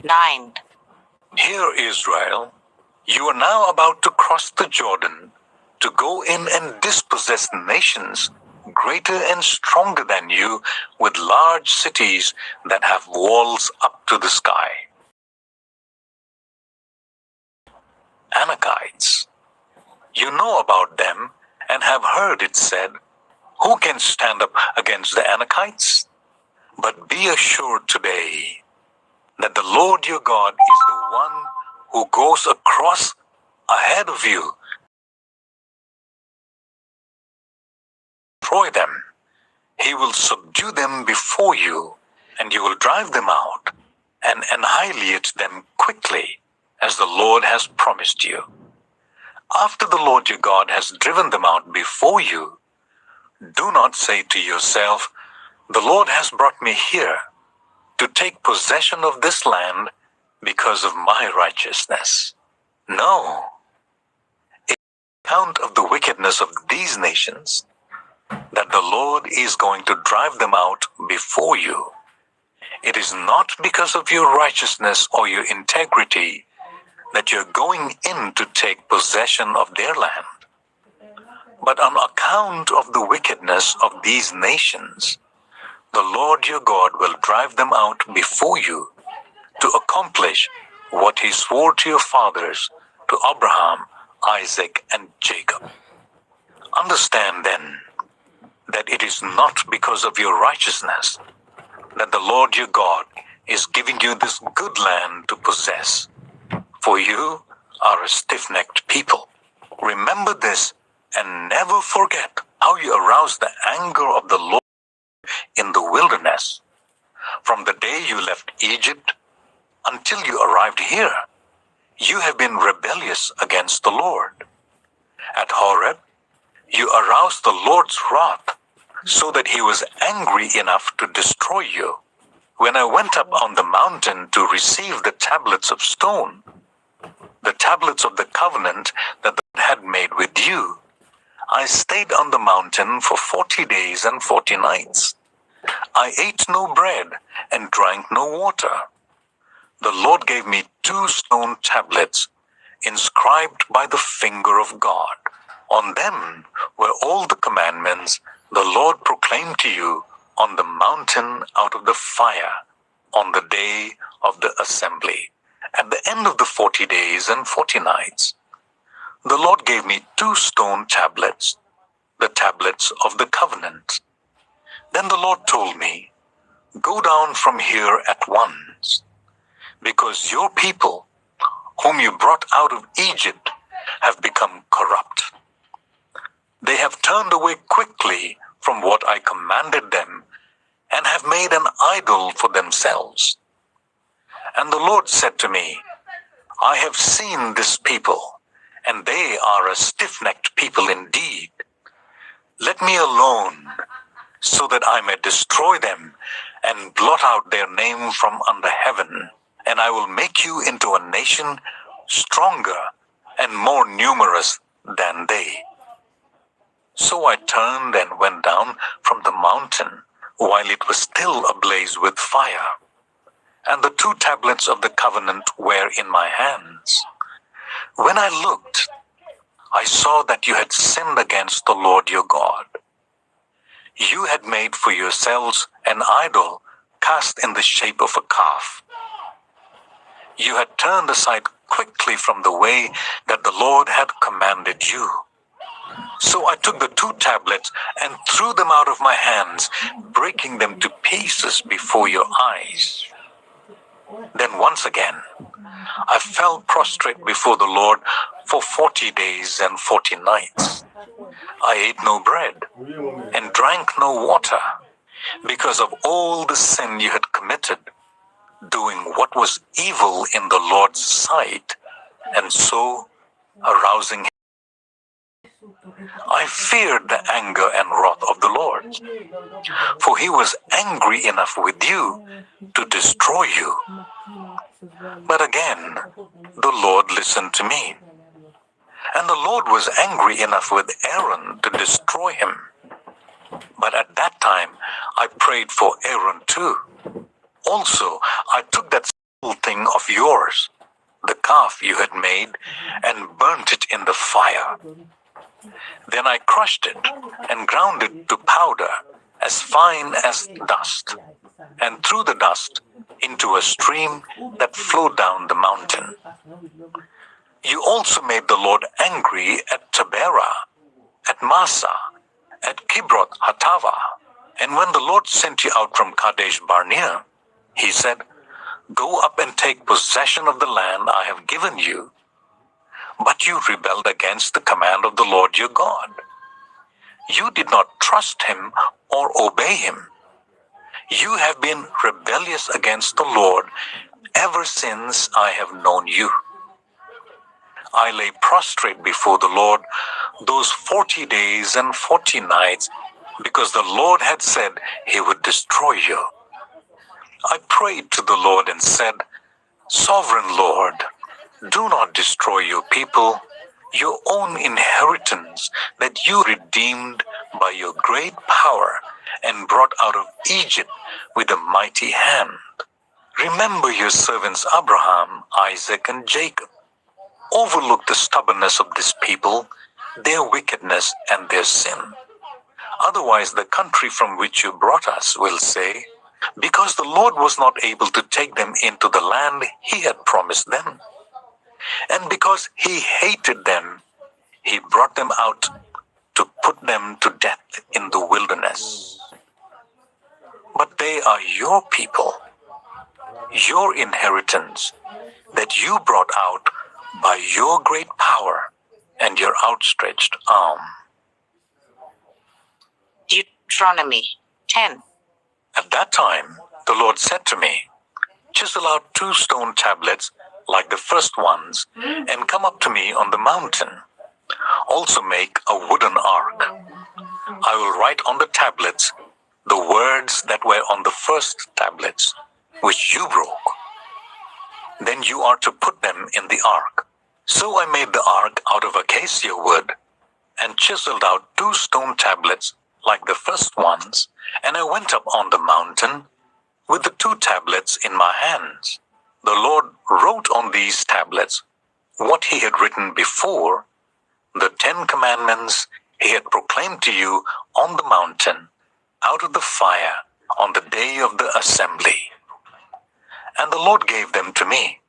9. Hear, Israel, you are now about to cross the Jordan to go in and dispossess nations greater and stronger than you, with large cities that have walls up to the sky. Anakites. You know about them and have heard it said, who can stand up against the Anakites? But be assured today that the Lord your God is the one who goes across ahead of you. Destroy them. He will subdue them before you, and you will drive them out and annihilate them quickly, as the Lord has promised you. After the Lord your God has driven them out before you, do not say to yourself, the Lord has brought me here to take possession of this land because of my righteousness. No. On account of the wickedness of these nations, that the Lord is going to drive them out before you. It is not because of your righteousness or your integrity that you're going in to take possession of their land, but on account of the wickedness of these nations, the Lord your God will drive them out before you to accomplish what he swore to your fathers, to Abraham, Isaac, and Jacob. Understand then that it is not because of your righteousness that the Lord your God is giving you this good land to possess, for you are a stiff-necked people. Remember this and never forget how you aroused the anger of the Lord in the wilderness. From the day you left Egypt until you arrived here, you have been rebellious against the Lord. At Horeb, you aroused the Lord's wrath so that he was angry enough to destroy you. When I went up on the mountain to receive the tablets of stone, the tablets of the covenant that the Lord had made with you, I stayed on the mountain for 40 days and 40 nights. I ate no bread and drank no water. The Lord gave me 2 stone tablets inscribed by the finger of God. On them were all the commandments the Lord proclaimed to you on the mountain out of the fire on the day of the assembly. At the end of the 40 days and 40 nights, the Lord gave me 2 stone tablets, the tablets of the covenant. Then the Lord told me, go down from here at once, because your people, whom you brought out of Egypt, have become corrupt. They have turned away quickly from what I commanded them and have made an idol for themselves. And the Lord said to me, I have seen this people, and they are a stiff-necked people indeed. Let me alone, so that I may destroy them and blot out their name from under heaven, and I will make you into a nation stronger and more numerous than they. So I turned and went down from the mountain while it was still ablaze with fire, and the 2 tablets of the covenant were in my hands. When I looked, I saw that you had sinned against the Lord your God. You had made for yourselves an idol cast in the shape of a calf. You had turned aside quickly from the way that the Lord had commanded you. So I took the 2 tablets and threw them out of my hands, breaking them to pieces before your eyes. Then once again, I fell prostrate before the Lord for 40 days and 40 nights. I ate no bread and drank no water because of all the sin you had committed, doing what was evil in the Lord's sight, and so arousing him. I feared the anger and wrath of the Lord, for he was angry enough with you to destroy you. But again, the Lord listened to me, and the Lord was angry enough with Aaron to destroy him. But at that time, I prayed for Aaron too. Also, I took that thing of yours, the calf you had made, and burnt it in the fire. Then I crushed it and ground it to powder, as fine as dust, and threw the dust into a stream that flowed down the mountain. You also made the Lord angry at Taberah, at Massa, at Kibroth Hattava. And when the Lord sent you out from Kadesh Barnea, he said, "Go up and take possession of the land I have given you." But you rebelled against the command of the Lord your God. You did not trust him or obey him. You have been rebellious against the Lord ever since I have known you. I lay prostrate before the Lord those 40 days and 40 nights, because the Lord had said he would destroy you. I prayed to the Lord and said, "Sovereign Lord, do not destroy your people, your own inheritance that you redeemed by your great power and brought out of Egypt with a mighty hand. Remember your servants Abraham, Isaac, and Jacob. Overlook the stubbornness of this people, their wickedness and their sin. Otherwise the country from which you brought us will say, because the Lord was not able to take them into the land he had promised them, and because he hated them, he brought them out to put them to death in the wilderness. But they are your people, your inheritance, that you brought out by your great power and your outstretched arm." Deteronomy 10. At that time, the Lord said to me, "Chisel out 2 stone tablets like the first ones, and come up to me on the mountain. Also make a wooden ark. I will write on the tablets the words that were on the first tablets, which you broke. Then you are to put them in the ark." So I made the ark out of acacia wood, and chiseled out 2 stone tablets like the first ones, and I went up on the mountain with the 2 tablets in my hands. The Lord wrote on these tablets what he had written before, the 10 commandments he had proclaimed to you on the mountain, out of the fire, on the day of the assembly. And the Lord gave them to me.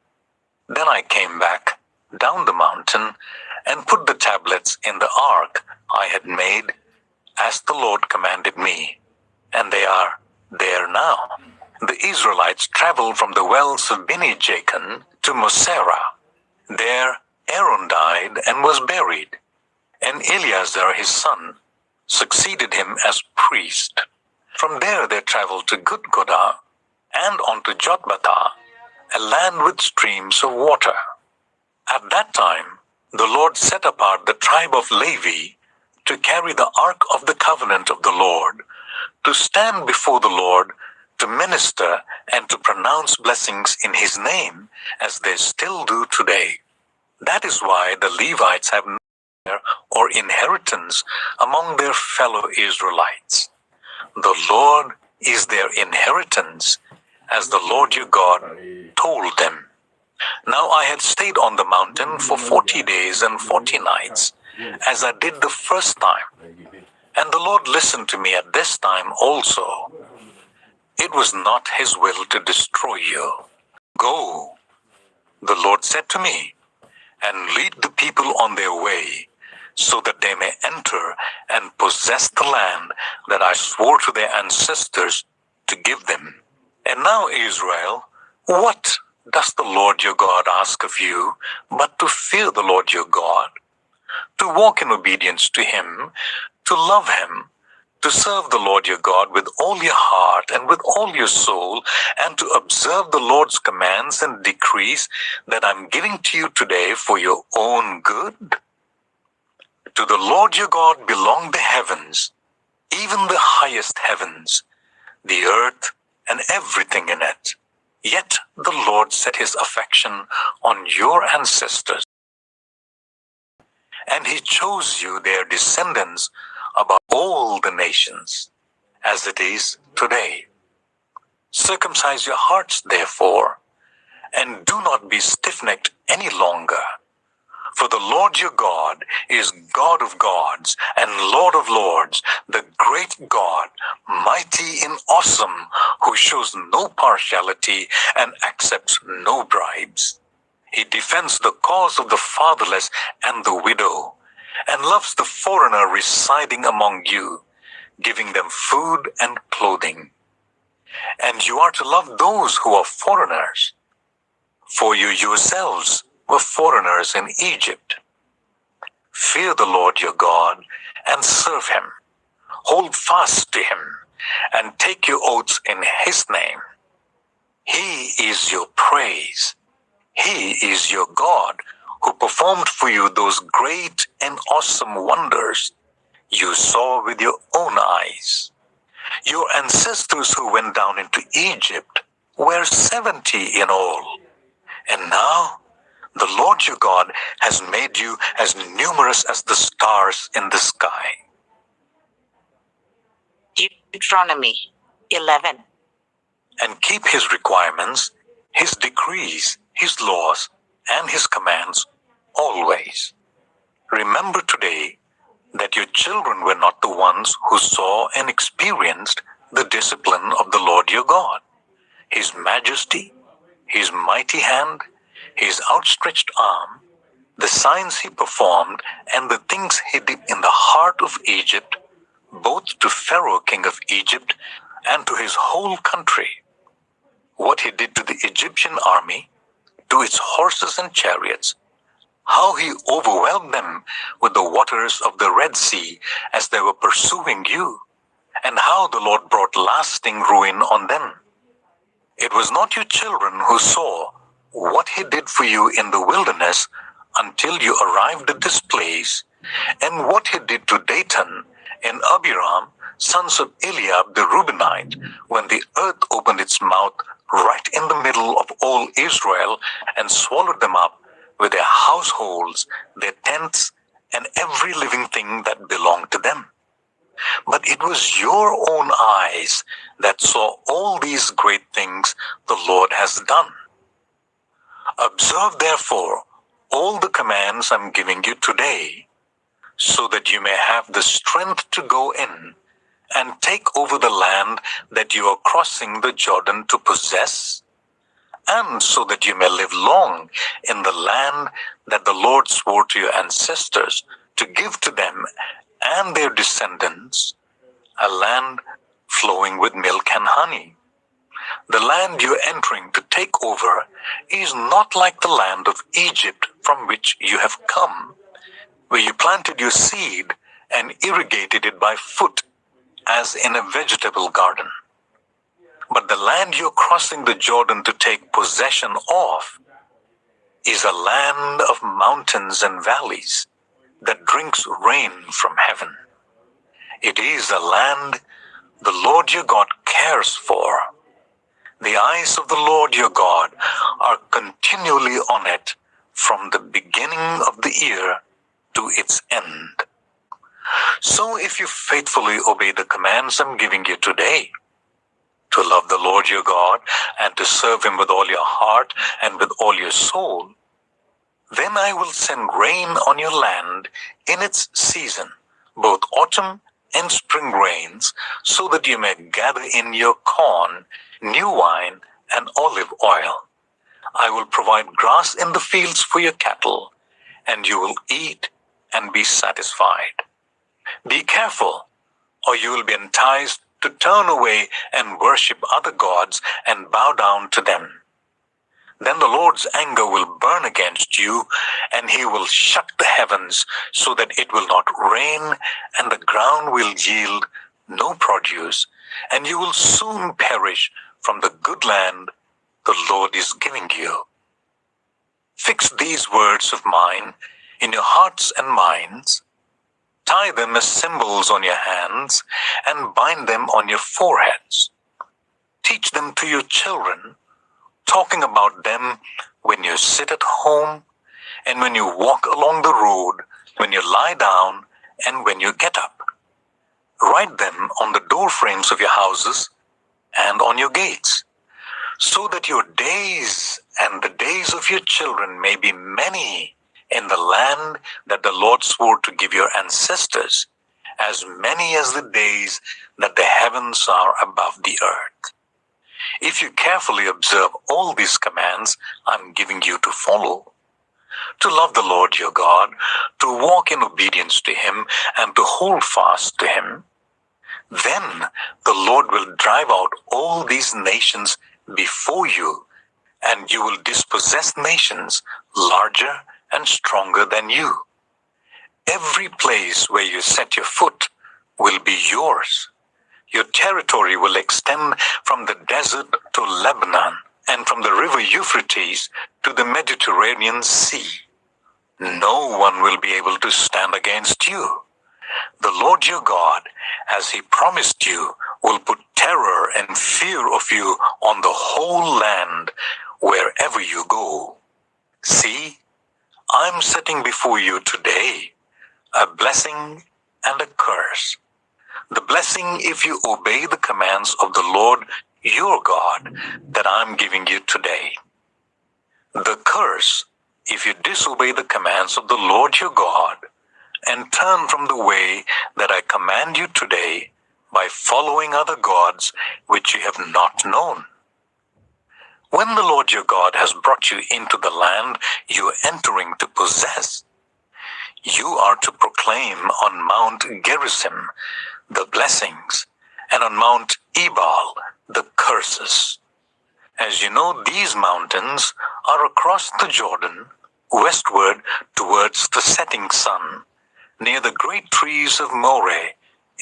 Then I came back down the mountain and put the tablets in the ark I had made, as the Lord commanded me, and they are there now. The Israelites traveled from the wells of Beni Jacan to Mosera. There Aaron died and was buried, and Eleazar his son succeeded him as priest. From there they traveled to Gudgodah and on to Jotbathah, a land with streams of water. At that time the Lord set apart the tribe of Levi to carry the ark of the covenant of the Lord, to stand before the Lord, to minister and to pronounce blessings in his name, as they still do today. That is why the Levites have no share or inheritance among their fellow Israelites. The Lord is their inheritance, as the Lord your God told them. Now I had stayed on the mountain for 40 days and 40 nights, as I did the first time. And the Lord listened to me at this time also. It was not his will to destroy you. "Go," the Lord said to me, "and lead the people on their way, so that they may enter and possess the land that I swore to their ancestors to give them." And now, Israel, what does the Lord your God ask of you but to fear the Lord your God, to walk in obedience to him, to love him, to serve the Lord your God with all your heart and with all your soul, and to observe the Lord's commands and decrees that I'm giving to you today for your own good? To the Lord your God belong the heavens, even the highest heavens, the earth and everything in it. Yet the Lord set his affection on your ancestors, and he chose you, their descendants, above all the nations, as it is today. Circumcise your hearts, therefore, and do not be stiff-necked any longer. For the Lord your God is God of gods and Lord of lords, the great God, mighty in awesome, who shows no partiality and accepts no bribes. He defends the cause of the fatherless and the widow, and loves the foreigner residing among you, giving them food and clothing. And you are to love those who are foreigners, for you yourselves were foreigners in Egypt. Fear the Lord your God and serve him. Hold fast to him and take your oaths in his name. He is your praise. He is your God who performed for you those great and awesome wonders you saw with your own eyes. Your ancestors who went down into Egypt were 70 in all. And now the Lord your God has made you as numerous as the stars in the sky. Deuteronomy 11. And keep his requirements, his decrees, his laws, and his commands always. Remember today that your children were not the ones who saw and experienced the discipline of the Lord your God, his majesty, his mighty hand, his outstretched arm, the signs he performed, and the things he did in the heart of Egypt, both to Pharaoh king of Egypt and to his whole country. What he did to the Egyptian army, to its horses and chariots, how he overwhelmed them with the waters of the Red Sea as they were pursuing you, and how the Lord brought lasting ruin on them. It was not your children who saw what he did for you in the wilderness until you arrived at this place, and what he did to Dathan and Abiram, sons of Eliab the Reubenite, when the earth opened its mouth right in the middle of all Israel and swallowed them up with their households, their tents, and every living thing that belonged to them. But it was your own eyes that saw all these great things the Lord has done. Observe therefore all the commands I'm giving you today, so that you may have the strength to go in and take over the land that you are crossing the Jordan to possess, and so that you may live long in the land that the Lord swore to your ancestors to give to them and their descendants, a land flowing with milk and honey. The land you're entering to take over is not like the land of Egypt from which you have come, where you planted your seed and irrigated it by foot as in a vegetable garden. But the land you're crossing the Jordan to take possession of is a land of mountains and valleys that drinks rain from heaven. It is a land the Lord your God cares for. The eyes of the Lord your God are continually on it from the beginning of the year to its end. So if you faithfully obey the commands I'm giving you today, to love the Lord your God and to serve him with all your heart and with all your soul, then I will send rain on your land in its season, both autumn and spring rains, so that you may gather in your corn, new wine, and olive oil. I will provide grass in the fields for your cattle, and you will eat and be satisfied. Be careful, or you will be enticed to turn away and worship other gods and bow down to them. Then the Lord's anger will burn against you, and he will shut the heavens so that it will not rain, and the ground will yield no produce, and you will soon perish from the good land the Lord is giving you. Fix these words of mine in your hearts and minds. Tie them as symbols on your hands and bind them on your foreheads. Teach them to your children, talking about them when you sit at home and when you walk along the road, when you lie down and when you get up. Write them on the door frames of your houses and on your gates. so that your days and the days of your children may be many in the land that the Lord swore to give your ancestors, as many as the days that the heavens are above the earth. If you carefully observe all these commands I'm giving you to follow, to love the Lord your God, to walk in obedience to Him, and to hold fast to Him, then the Lord will drive out all these nations before you, and you will dispossess nations larger and stronger than you. Every place where you set your foot will be yours. Your territory will extend from the desert to Lebanon, and from the river Euphrates to the Mediterranean Sea. No one will be able to stand against you. The Lord your God, as He promised you, will put terror and fear of you on the whole land wherever you go. See, I'm setting before you today a blessing and a curse. The blessing if you obey the commands of the Lord your God that I'm giving you today. The curse if you disobey the commands of the Lord your God and turn from the way that I command you today by following other gods which you have not known. When the Lord your God has brought you into the land you are entering to possess, you are to proclaim on Mount Gerizim the blessings, and on Mount Ebal the curses. As you know, these mountains are across the Jordan, westward towards the setting sun, near the great trees of Moreh,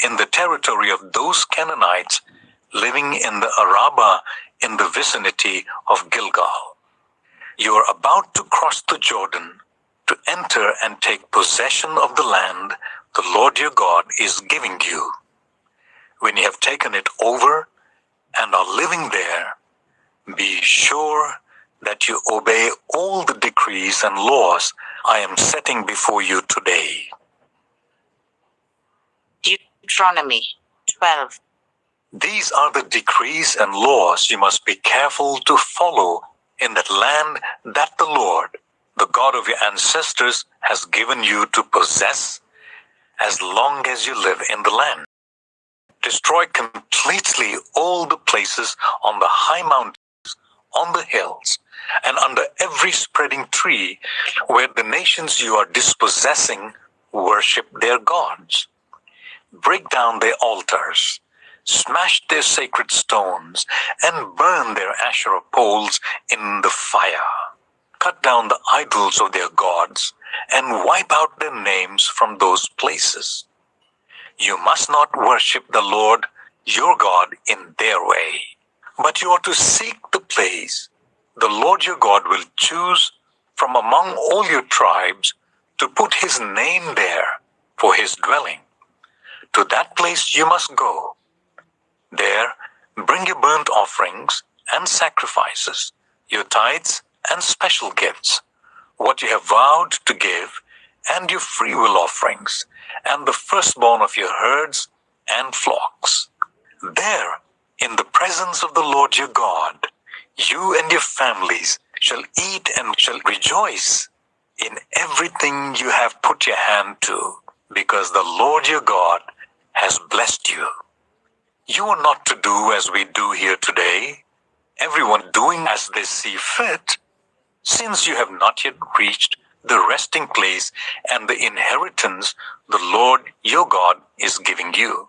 in the territory of those Canaanites living in the Arabah in the vicinity of Gilgal. You are about to cross the Jordan to enter and take possession of the land the Lord your God is giving you. When you have taken it over and are living there, be sure that you obey all the decrees and laws I am setting before you today. Deteronomy 12. These are the decrees and laws you must be careful to follow in that land that the Lord, the God of your ancestors, has given you to possess as long as you live in the land. Destroy completely all the places on the high mountains, on the hills, and under every spreading tree where the nations you are dispossessing worship their gods. Break down their altars, smash their sacred stones, and burn their Asherah poles in the fire. Cut down the idols of their gods and wipe out their names from those places. You must not worship the Lord your God in their way, but you are to seek the place the Lord your God will choose from among all your tribes to put His name there for His dwelling. To that place you must go. There, bring your burnt offerings and sacrifices, your tithes and special gifts, what you have vowed to give, and your freewill offerings, and the firstborn of your herds and flocks. There, in the presence of the Lord your God, you and your families shall eat and shall rejoice in everything you have put your hand to, because the Lord your God has blessed you. You are not to do as we do here today, everyone doing as they see fit, since you have not yet reached the resting place and the inheritance the Lord your God is giving you.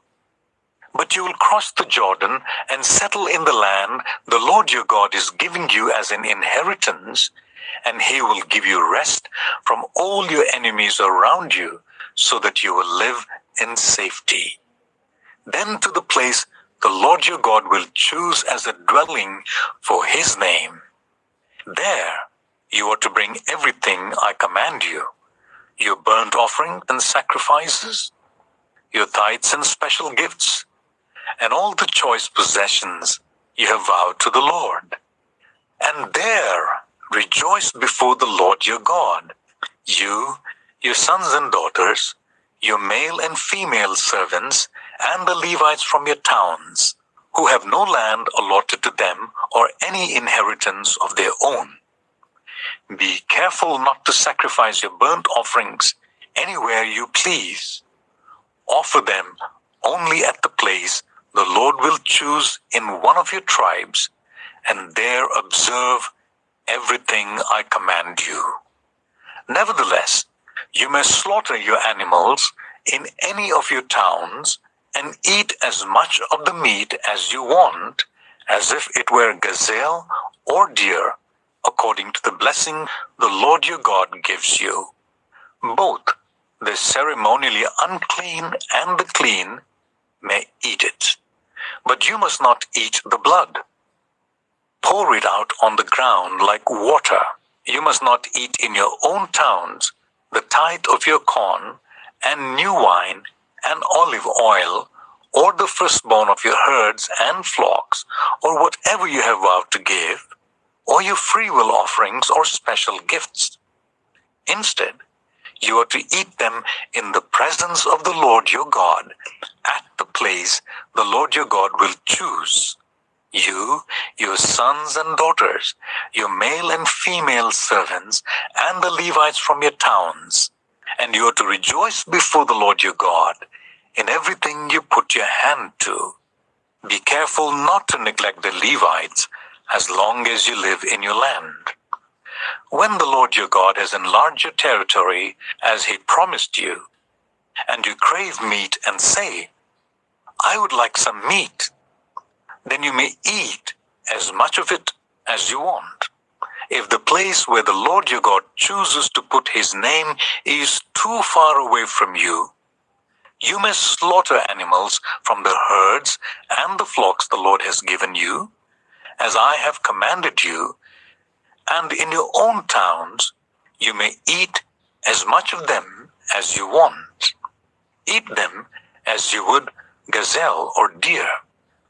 But you will cross the Jordan and settle in the land the Lord your God is giving you as an inheritance, and He will give you rest from all your enemies around you, so that you will live in safety. Then to the place the Lord your God will choose as a dwelling for His name. There you are to bring everything I command you, your burnt offering and sacrifices, your tithes and special gifts, and all the choice possessions you have vowed to the Lord. And there rejoice before the Lord your God, you, your sons and daughters, your male and female servants, and the Levites from your towns, who have no land allotted to them or any inheritance of their own. Be careful not to sacrifice your burnt offerings anywhere you please. Offer them only at the place the Lord will choose in one of your tribes, and there observe everything I command you. Nevertheless, you may slaughter your animals in any of your towns and eat as much of the meat as you want, as if it were gazelle or deer, according to the blessing the Lord your God gives you. Both the ceremonially unclean and the clean may eat it, but you must not eat the blood. Pour it out on the ground like water. You must not eat in your own towns the tithe of your corn and new wine and olive oil, or the firstborn of your herds and flocks, or whatever you have vowed to give, or your freewill offerings or special gifts. Instead, you are to eat them in the presence of the Lord your God, at the place the Lord your God will choose. You, your sons and daughters, your male and female servants, and the Levites from your towns. And you are to rejoice before the Lord your God in everything you put your hand to. Be careful not to neglect the Levites as long as you live in your land. When the Lord your God has enlarged your territory as he promised you, and you crave meat and say, I would like some meat, then you may eat as much of it as you want. If the place where the Lord your God chooses to put his name is too far away from you, you may slaughter animals from the herds and the flocks the Lord has given you, as I have commanded you, and in your own towns you may eat as much of them as you want. Eat them as you would gazelle or deer.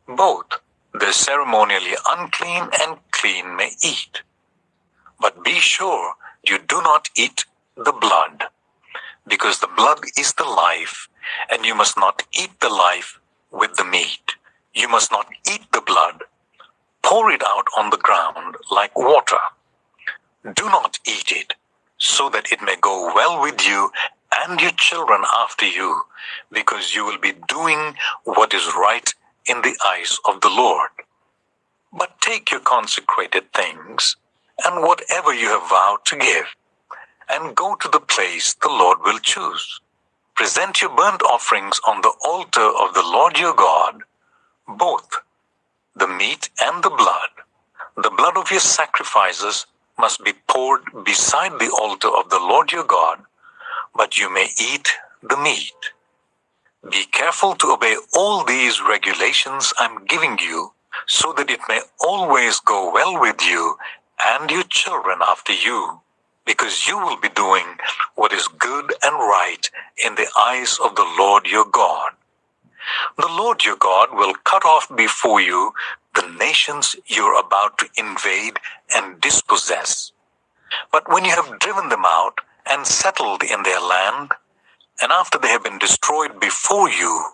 Both the ceremonially unclean and clean may eat. But be sure you do not eat the blood, because the blood is the life, and you must not eat the life with the meat. You must not eat the blood. Pour it out on the ground like water. Do not eat it, so that it may go well with you and your children after you, because you will be doing what is right in the eyes of the Lord. But take your consecrated things, and whatever you have vowed to give, and go to the place the Lord will choose. Present your burnt offerings on the altar of the Lord your God, both the meat and the blood. The blood of your sacrifices must be poured beside the altar of the Lord your God, but you may eat the meat. Be careful to obey all these regulations I'm giving you, so that it may always go well with you and your children after you, because you will be doing what is good and right in the eyes of the Lord your God. The Lord your God will cut off before you the nations you're about to invade and dispossess. But when you have driven them out and settled in their land, and after they have been destroyed before you,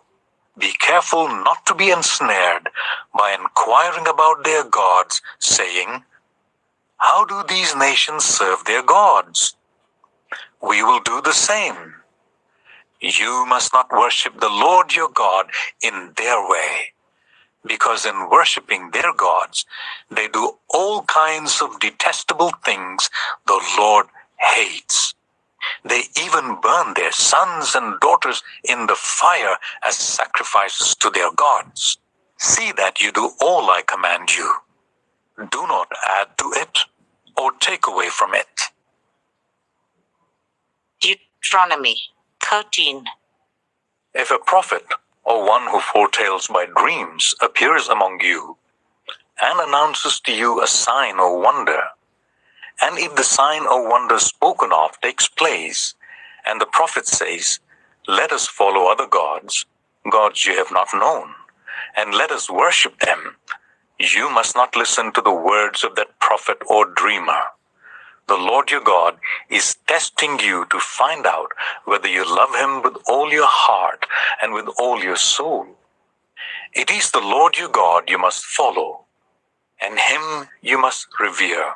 be careful not to be ensnared by inquiring about their gods, saying, how do these nations serve their gods? We will do the same. You must not worship the Lord your God in their way, because in worshiping their gods, they do all kinds of detestable things the Lord hates. They even burn their sons and daughters in the fire as sacrifices to their gods. See that you do all I command you. Do not add to it or take away from it. Deteronomy 13. If a prophet or one who foretells by dreams appears among you and announces to you a sign or wonder, and if the sign or wonder spoken of takes place, and the prophet says, let us follow other gods, gods you have not known, and let us worship them, you must not listen to the words of that prophet or dreamer. The Lord your God is testing you to find out whether you love him with all your heart and with all your soul. It is the Lord your God you must follow, and him you must revere.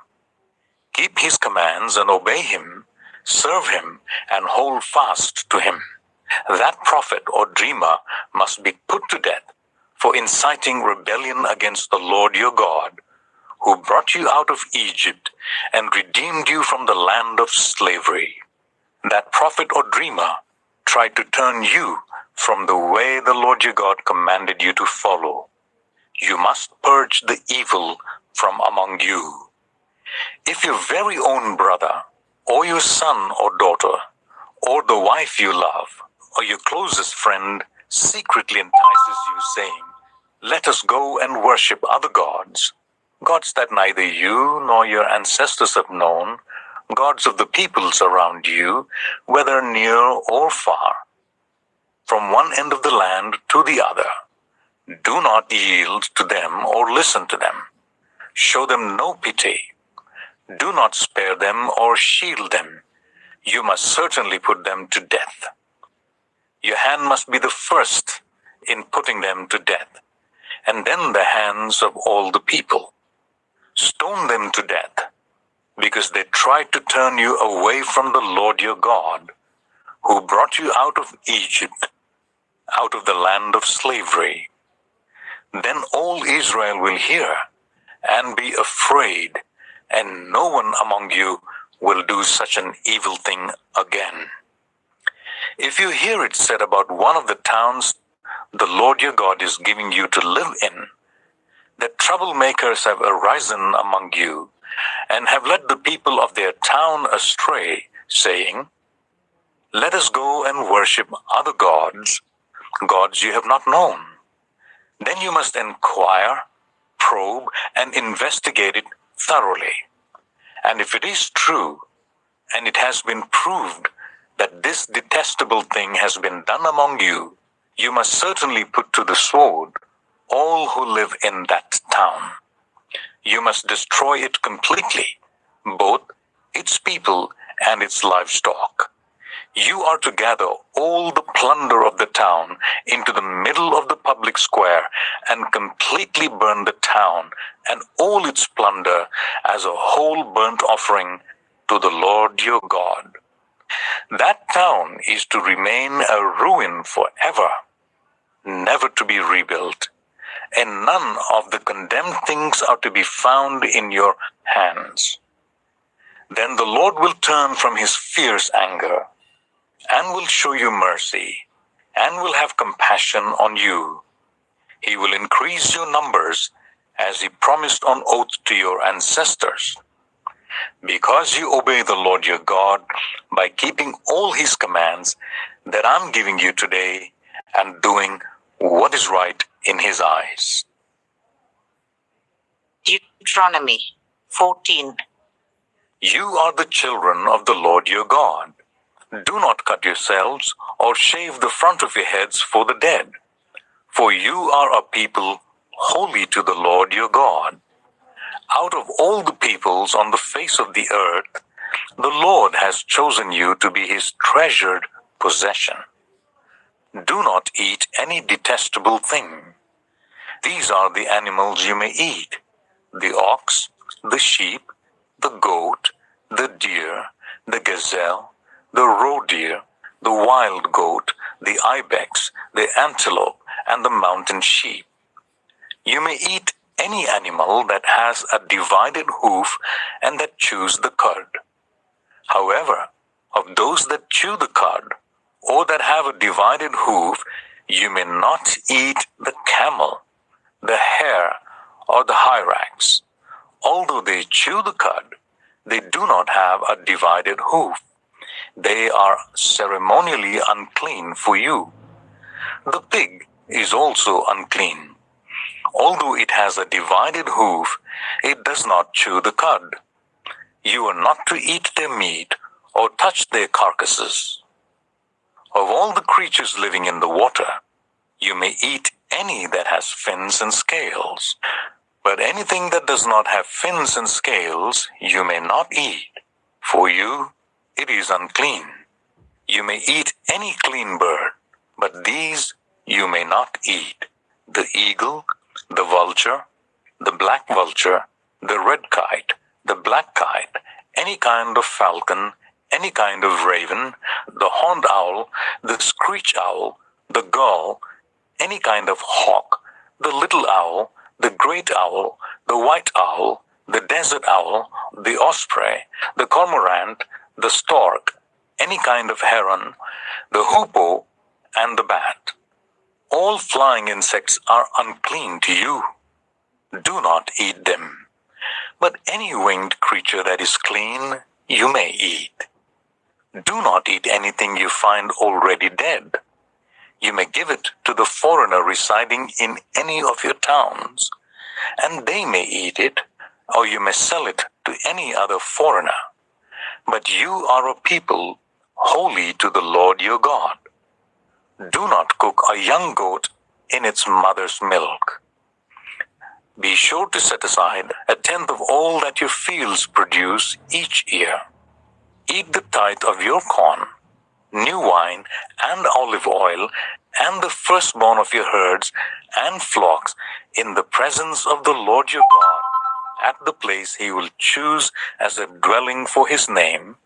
Keep his commands and obey him, serve him, and hold fast to him. That prophet or dreamer must be put to death for inciting rebellion against the Lord your God, who brought you out of Egypt and redeemed you from the land of slavery. That prophet or dreamer tried to turn you from the way the Lord your God commanded you to follow. You must purge the evil from among you. If your very own brother, or your son or daughter, or the wife you love, or your closest friend secretly entices you, saying, "Let us go and worship other gods," gods that neither you nor your ancestors have known, gods of the peoples around you, whether near or far, from one end of the land to the other, do not yield to them or listen to them. Show them no pity. Do not spare them or shield them. You must certainly put them to death. Your hand must be the first in putting them to death, and then the hands of all the people. Stone them to death, because they tried to turn you away from the Lord your God, who brought you out of Egypt, out of the land of slavery. Then all Israel will hear and be afraid, and no one among you will do such an evil thing again. If you hear it said about one of the towns the Lord your God is giving you to live in, that troublemakers have arisen among you, and have led the people of their town astray, saying, "Let us go and worship other gods, gods you have not known," then you must inquire, probe, and investigate it thoroughly. And if it is true, and it has been proved that this detestable thing has been done among you, you must certainly put to the sword all who live in that town. You must destroy it completely, both its people and its livestock. You are to gather all the plunder of the town into the middle of the public square and completely burn the town and all its plunder as a whole burnt offering to the Lord your God. That town is to remain a ruin forever, never to be rebuilt, and none of the condemned things are to be found in your hands. Then the Lord will turn from his fierce anger and will show you mercy, and will have compassion on you. He will increase your numbers, as he promised on oath to your ancestors. Because you obey the Lord your God by keeping all his commands that I'm giving you today, and doing what is right in his eyes. Deteronomy 14. You are the children of the Lord your God. Do not cut yourselves or shave the front of your heads for the dead, for you are a people holy to the Lord your God. Out of all the peoples on the face of the earth, the Lord has chosen you to be his treasured possession. Do not eat any detestable thing. These are the animals you may eat: the ox, the sheep, the goat, the deer, the gazelle, the roe deer, the wild goat, the ibex, the antelope, and the mountain sheep. You may eat any animal that has a divided hoof and that chews the cud. However, of those that chew the cud, or that have a divided hoof, you may not eat the camel, the hare, or the hyrax. Although they chew the cud, they do not have a divided hoof. They are ceremonially unclean for you. The pig is also unclean. Although it has a divided hoof, it does not chew the cud. You are not to eat their meat or touch their carcasses. Of all the creatures living in the water, you may eat any that has fins and scales. But anything that does not have fins and scales, you may not eat. For you, it is unclean. You may eat any clean bird, but these you may not eat. the eagle, the vulture, the black vulture, the red kite, the black kite, any kind of falcon, any kind of raven, the horned owl, the screech owl, the gull, any kind of hawk, the little owl, the great owl, the white owl, the desert owl, the osprey, the cormorant, the stork, any kind of heron, the hoopoe, and the bat. All flying insects are unclean to you. Do not eat them. But any winged creature that is clean, you may eat. Do not eat anything you find already dead. You may give it to the foreigner residing in any of your towns, and they may eat it, or you may sell it to any other foreigner. But you are a people holy to the Lord your God. Do not cook a young goat in its mother's milk. Be sure to set aside 1/10 of all that your fields produce each year. Eat the tithe of your corn, new wine, and olive oil, and the firstborn of your herds and flocks in the presence of the Lord your God, at the place he will choose as a dwelling for his name,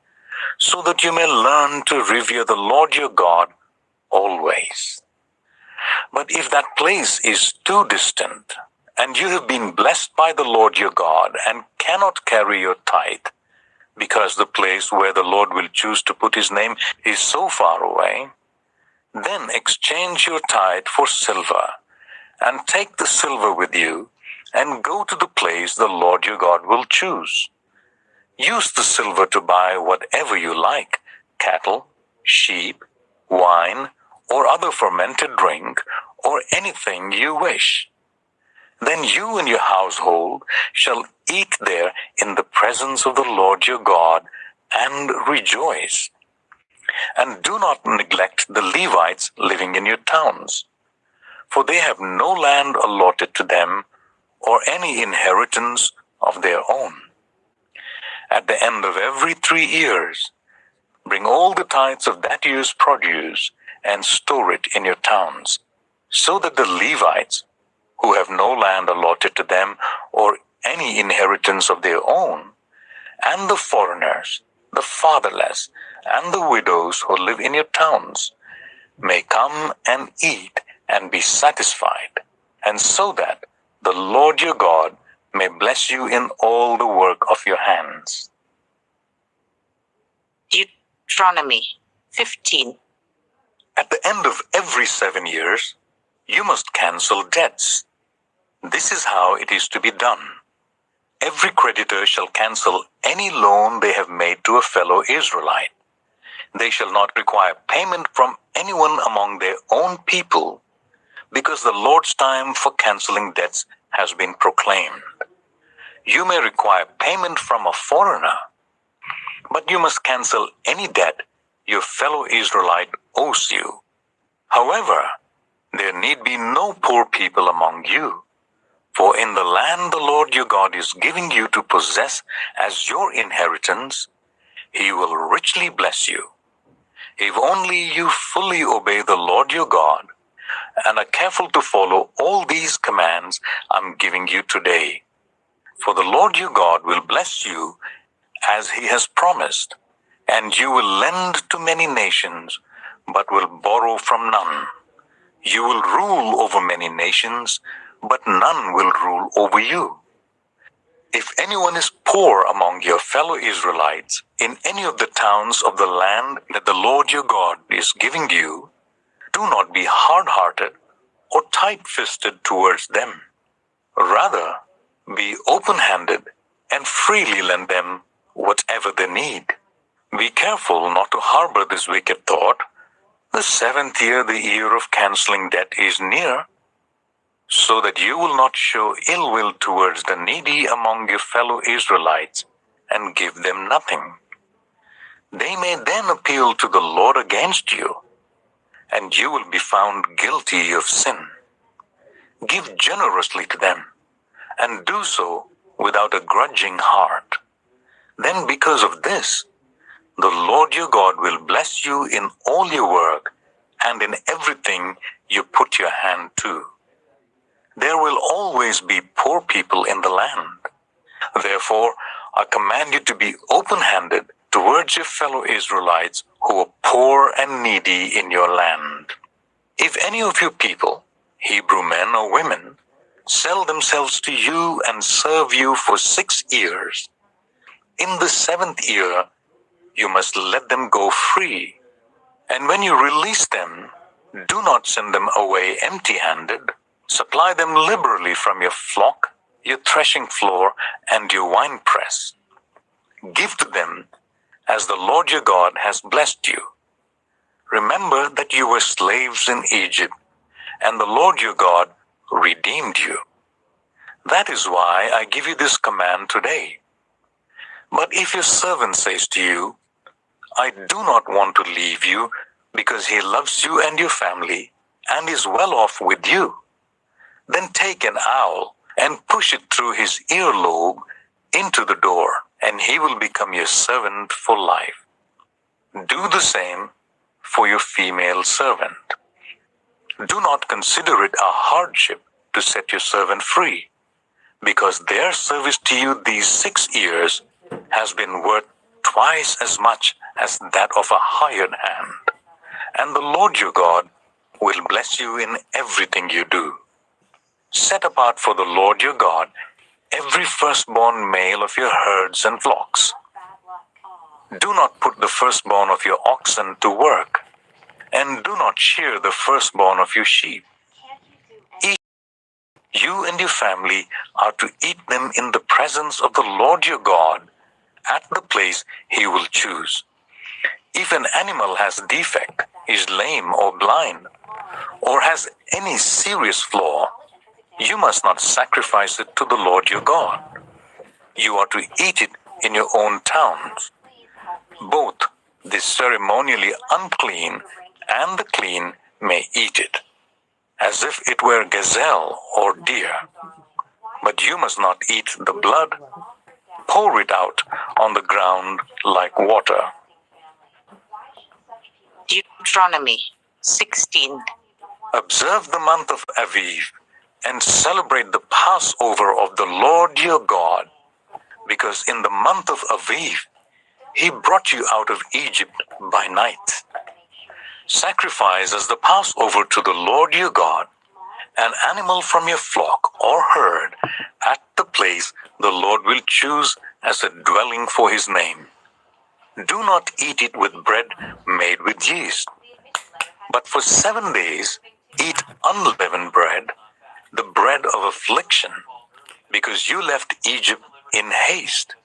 so that you may learn to revere the Lord your God always. But if that place is too distant, and you have been blessed by the Lord your God and cannot carry your tithe, because the place where the Lord will choose to put his name is so far away, then exchange your tithe for silver, and take the silver with you, and go to the place the Lord your God will choose. Use the silver to buy whatever you like, cattle, sheep, wine, or other fermented drink, or anything you wish. Then you and your household shall eat there in the presence of the Lord your God, and rejoice. And do not neglect the Levites living in your towns, for they have no land allotted to them, or any inheritance of their own. At the end of every 3 years, bring all the tithes of that year's produce, and store it in your towns, so that the Levites, who have no land allotted to them, or any inheritance of their own, and the foreigners, the fatherless, and the widows who live in your towns, may come and eat and be satisfied, and so that the Lord your God may bless you in all the work of your hands. Deteronomy 15. At the end of every 7 years, you must cancel debts. This is how it is to be done. Every creditor shall cancel any loan they have made to a fellow Israelite. They shall not require payment from anyone among their own people, because the Lord's time for canceling debts has been proclaimed. You may require payment from a foreigner, but you must cancel any debt your fellow Israelite owes you. However, there need be no poor people among you, for in the land the Lord your God is giving you to possess as your inheritance, he will richly bless you, if only you fully obey the Lord your God and are careful to follow all these commands I'm giving you today. For the Lord your God will bless you as he has promised, and you will lend to many nations, but will borrow from none. You will rule over many nations, but none will rule over you. If anyone is poor among your fellow Israelites in any of the towns of the land that the Lord your God is giving you, do not be hard-hearted or tight-fisted towards them. Rather, be open-handed and freely lend them whatever they need. Be careful not to harbor this wicked thought. The 7th year, the year of canceling debt, is near, so that you will not show ill will towards the needy among your fellow Israelites and give them nothing. They may then appeal to the Lord against you, and you will be found guilty of sin. Give generously to them, and do so without a grudging heart. Then because of this, the Lord your God will bless you in all your work and in everything you put your hand to. There will always be poor people in the land. Therefore, I command you to be open-handed towards your fellow Israelites who are poor and needy in your land. If any of your people, Hebrew men or women, sell themselves to you and serve you for 6 years, in the 7th year you must let them go free. And when you release them, do not send them away empty-handed. Supply them liberally from your flock, your threshing floor, and your winepress. Give to them as the Lord your God has blessed you. Remember that you were slaves in Egypt, and the Lord your God redeemed you. That is why I give you this command today. But if your servant says to you, I do not want to leave you because he loves you and your family and is well off with you, then take an awl and push it through his earlobe into the door, and he will become your servant for life. Do the same for your female servant. Do not consider it a hardship to set your servant free, because their service to you these 6 years has been worth twice as much as that of a hired hand. And the Lord your God will bless you in everything you do. Set apart for the Lord your God every firstborn male of your herds and flocks. Do not put the firstborn of your oxen to work, and do not shear the firstborn of your sheep. You and your family are to eat them in the presence of the Lord your God at the place he will choose. If an animal has defect, is lame or blind, or has any serious flaw, you must not sacrifice it to the Lord your God. You are to eat it in your own towns. Both the ceremonially unclean and the clean may eat it, as if it were gazelle or deer. But you must not eat the blood. Pour it out on the ground like water. Deteronomy 16. Observe the month of Aviv and celebrate the Passover of the Lord your God, because in the month of Aviv he brought you out of Egypt by night. Sacrifice as the Passover to the Lord your God an animal from your flock or herd at the place the Lord will choose as a dwelling for his name. Do not eat it with bread made with yeast, but for 7 days eat unleavened bread, the bread of affliction, because you left Egypt in haste,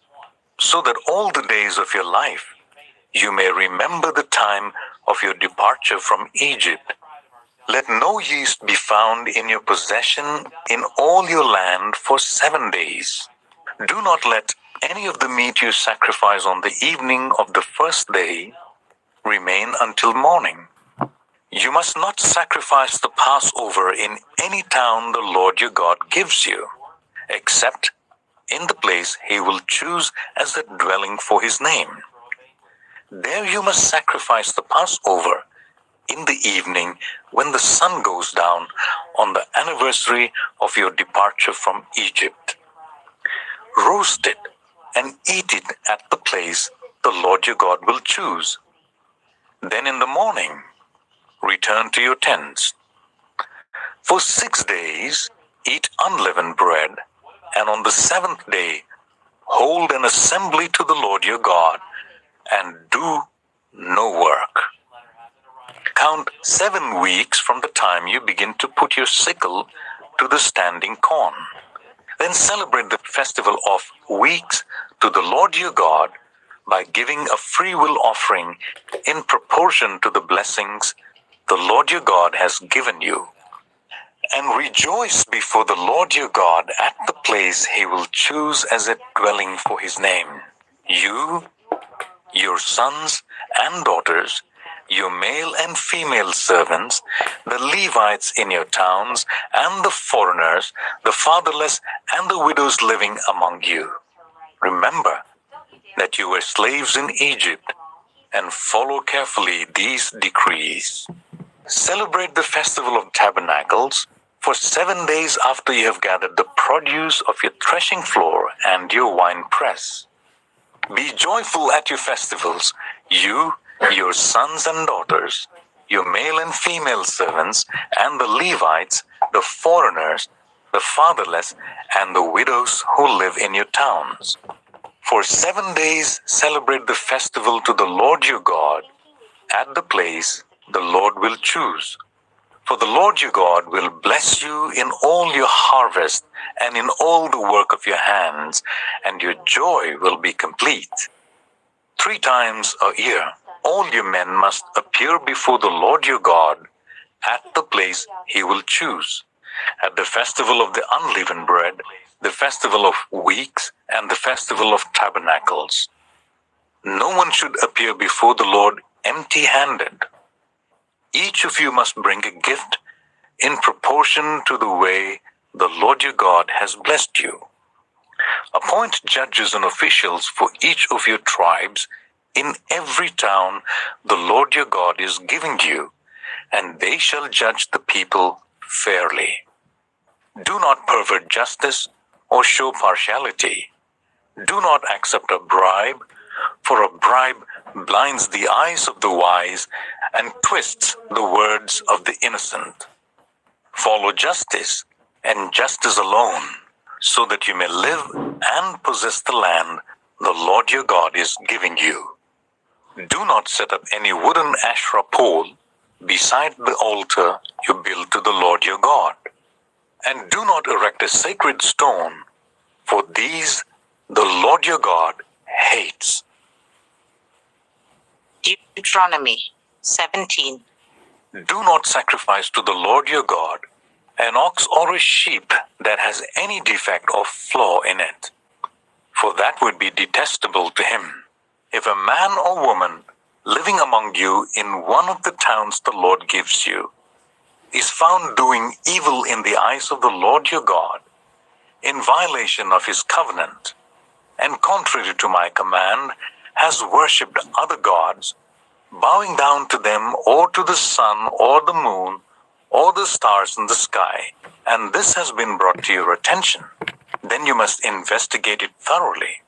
so that all the days of your life you may remember the time of your departure from Egypt. Let no yeast be found in your possession in all your land for 7 days. Do not let any of the meat you sacrifice on the evening of the first day remain until morning. You must not sacrifice the Passover in any town the Lord your God gives you, except in the place he will choose as a dwelling for his name. There you must sacrifice the Passover in the evening when the sun goes down on the anniversary of your departure from Egypt. Roast it and eat it at the place the Lord your God will choose. Then in the morning, return to your tents. For 6 days, eat unleavened bread, and on the 7th day, hold an assembly to the Lord your God, and do no work. Count 7 weeks from the time you begin to put your sickle to the standing corn. Then celebrate the festival of weeks to the Lord your God by giving a freewill offering in proportion to the blessings the Lord your God has given you. And rejoice before the Lord your God at the place he will choose as a dwelling for his name. You, your sons and daughters, your male and female servants, the Levites in your towns, and the foreigners, the fatherless, and the widows living among you. Remember that you were slaves in Egypt, and follow carefully these decrees. Celebrate the festival of tabernacles For 7 days after you have gathered the produce of your threshing floor and your winepress. Be joyful at your festivals, you, your sons and daughters, your male and female servants, and the Levites, the foreigners, the fatherless, and the widows who live in your towns. For 7 days celebrate the festival to the Lord your God at the place the Lord will choose. For the Lord your God will bless you in all your harvest and in all the work of your hands, and your joy will be complete. 3 times a year, all your men must appear before the Lord your God at the place he will choose, at the festival of the unleavened bread, the festival of weeks, and the festival of tabernacles. No one should appear before the Lord empty-handed. Each of you must bring a gift in proportion to the way the Lord your God has blessed you. Appoint judges and officials for each of your tribes in every town the Lord your God is giving you, and they shall judge the people fairly. Do not pervert justice or show partiality. Do not accept a bribe, for a bribe blinds the eyes of the wise and twists the words of the innocent. Follow justice and justice alone, so that you may live and possess the land the Lord your God is giving you. Do not set up any wooden Asherah pole beside the altar you build to the Lord your God. And do not erect a sacred stone, for these the Lord your God hates. Deteronomy 17. Do not sacrifice to the Lord your God an ox or a sheep that has any defect or flaw in it, for that would be detestable to him. If a man or woman living among you in one of the towns the Lord gives you is found doing evil in the eyes of the Lord your God, in violation of his covenant, and contrary to my command, has worshipped other gods, bowing down to them or to the sun or the moon or the stars in the sky, and this has been brought to your attention, then you must investigate it thoroughly.